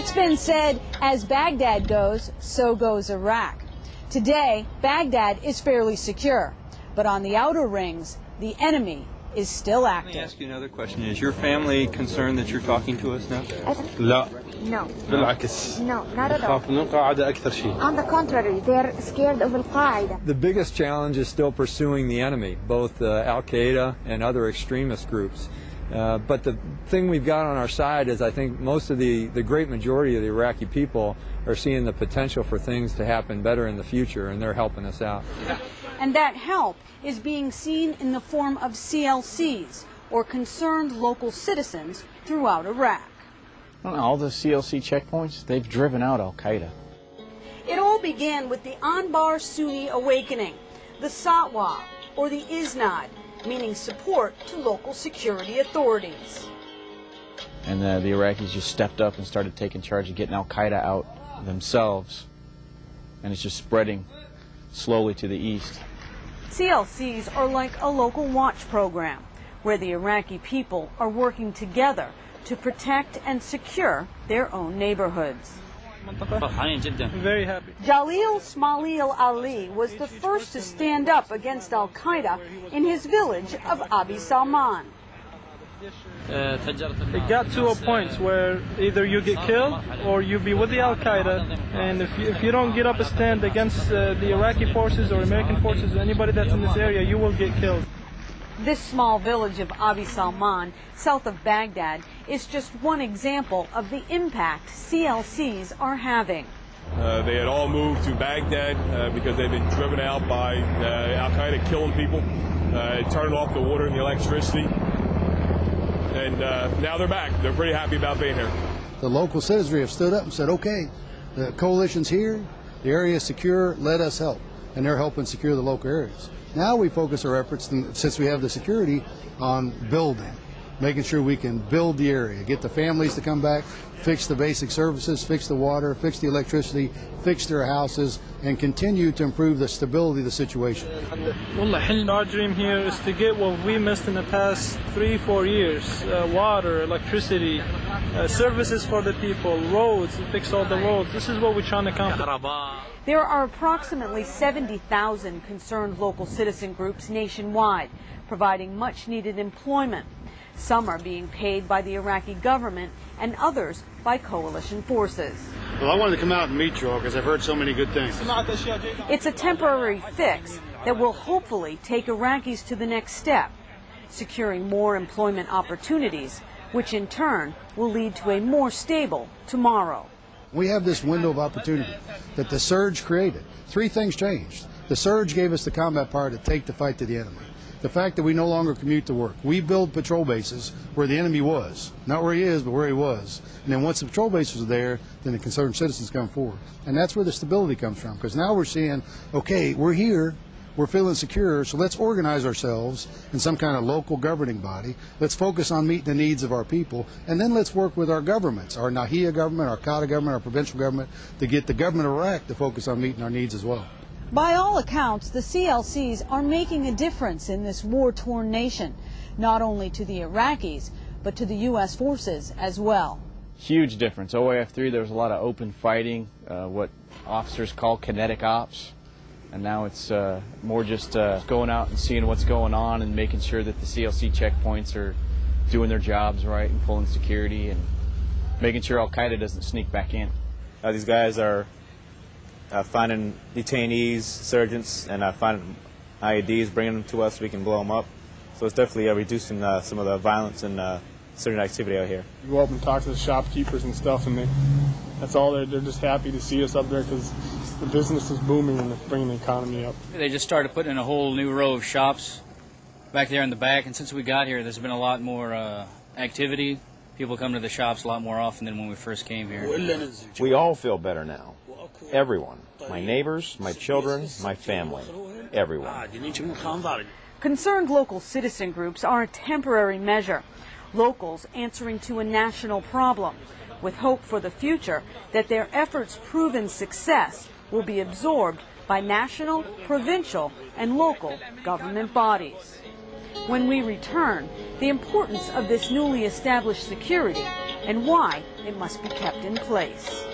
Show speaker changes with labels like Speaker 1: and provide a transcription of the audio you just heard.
Speaker 1: It's been said, as Baghdad goes, so goes Iraq. Today, Baghdad is fairly secure, but on the outer rings, the enemy is still active.
Speaker 2: Let me ask you another question. Is your family concerned that you're talking to us now?
Speaker 3: لا.
Speaker 4: No.
Speaker 3: بالعكس.
Speaker 4: No, not at all.
Speaker 3: نخاف من القاعدة أكثر شيء.
Speaker 4: On the contrary, they're scared of Al-Qaeda.
Speaker 5: The biggest challenge is still pursuing the enemy, both Al-Qaeda and other extremist groups. But the thing we've got on our side is I think most of the great majority of the Iraqi people are seeing the potential for things to happen better in the future, and they're helping us out.
Speaker 1: And that help is being seen in the form of CLCs, or concerned local citizens throughout Iraq.
Speaker 6: All the CLC checkpoints, they've driven out Al-Qaeda.
Speaker 1: It all began with the Anbar Sunni Awakening, the Satwa, or the Isnad, meaning support to local security authorities.
Speaker 6: And the Iraqis just stepped up and started taking charge of getting Al-Qaeda out themselves. And it's just spreading slowly to the east.
Speaker 1: CLCs are like a local watch program, where the Iraqi people are working together to protect and secure their own neighborhoods.
Speaker 7: Very happy.
Speaker 1: Jalil Smail Ali was the first to stand up against Al-Qaeda in his village of Abi Salman.
Speaker 7: It got to a point where either you get killed or you be with the Al-Qaeda, and if you don't get up a stand against the Iraqi forces or American forces or anybody that's in this area, you will get killed.
Speaker 1: This small village of Abi Salman, south of Baghdad, is just one example of the impact CLCs are having.
Speaker 8: They had all moved to Baghdad because they've been driven out by Al-Qaeda killing people, turning off the water and the electricity, and now they're back. They're pretty happy about being here.
Speaker 9: The local citizenry have stood up and said, okay, the coalition's here, the area is secure, let us help. And they're helping secure the local areas. Now we focus our efforts, since we have the security, on building, making sure we can build the area, get the families to come back, fix the basic services, fix the water, fix the electricity, fix their houses, and continue to improve the stability of the situation.
Speaker 7: Our dream here is to get what we missed in the past 3-4 years, water, electricity, services for the people, roads, to fix all the roads. This is what we're trying to accomplish.
Speaker 1: There are approximately 70,000 concerned local citizen groups nationwide, providing much-needed employment. Some are being paid by the Iraqi government and others by coalition forces.
Speaker 10: Well, I wanted to come out and meet you all because I've heard so many good things.
Speaker 1: It's a temporary fix that will hopefully take Iraqis to the next step, securing more employment opportunities, which in turn will lead to a more stable tomorrow.
Speaker 9: We have this window of opportunity that the surge created. 3 things changed. The surge gave us the combat power to take the fight to the enemy. The fact that we no longer commute to work. We build patrol bases where the enemy was. Not where he is, but where he was. And then once the patrol bases are there, then the concerned citizens come forward. And that's where the stability comes from. Because now we're seeing, okay, we're here, we're feeling secure, so let's organize ourselves in some kind of local governing body. Let's focus on meeting the needs of our people. And then let's work with our governments, our Nahia government, our Qaeda government, our provincial government, to get the government of Iraq to focus on meeting our needs as well.
Speaker 1: By all accounts, the CLCs are making a difference in this war-torn nation, not only to the Iraqis, but to the U.S. forces as well.
Speaker 6: Huge difference. OAF 3, there was a lot of open fighting, what officers call kinetic ops. And now it's more just going out and seeing what's going on and making sure that the CLC checkpoints are doing their jobs right and pulling security and making sure Al-Qaeda doesn't sneak back in.
Speaker 11: These guys are finding detainees, surgeons, and finding IEDs, bringing them to us so we can blow them up. So it's definitely reducing some of the violence and certain activity out here.
Speaker 12: We go up and talk to the shopkeepers and stuff, and that's all. They're just happy to see us up there because the business is booming and it's bringing the economy up.
Speaker 13: They just started putting in a whole new row of shops back there in the back, and since we got here, there's been a lot more activity. People come to the shops a lot more often than when we first came here.
Speaker 14: We all feel better now. Everyone. My neighbors, my children, my family. Everyone.
Speaker 1: Concerned local citizen groups are a temporary measure. Locals answering to a national problem, with hope for the future that their efforts' proven success will be absorbed by national, provincial, and local government bodies. When we return, the importance of this newly established security and why it must be kept in place.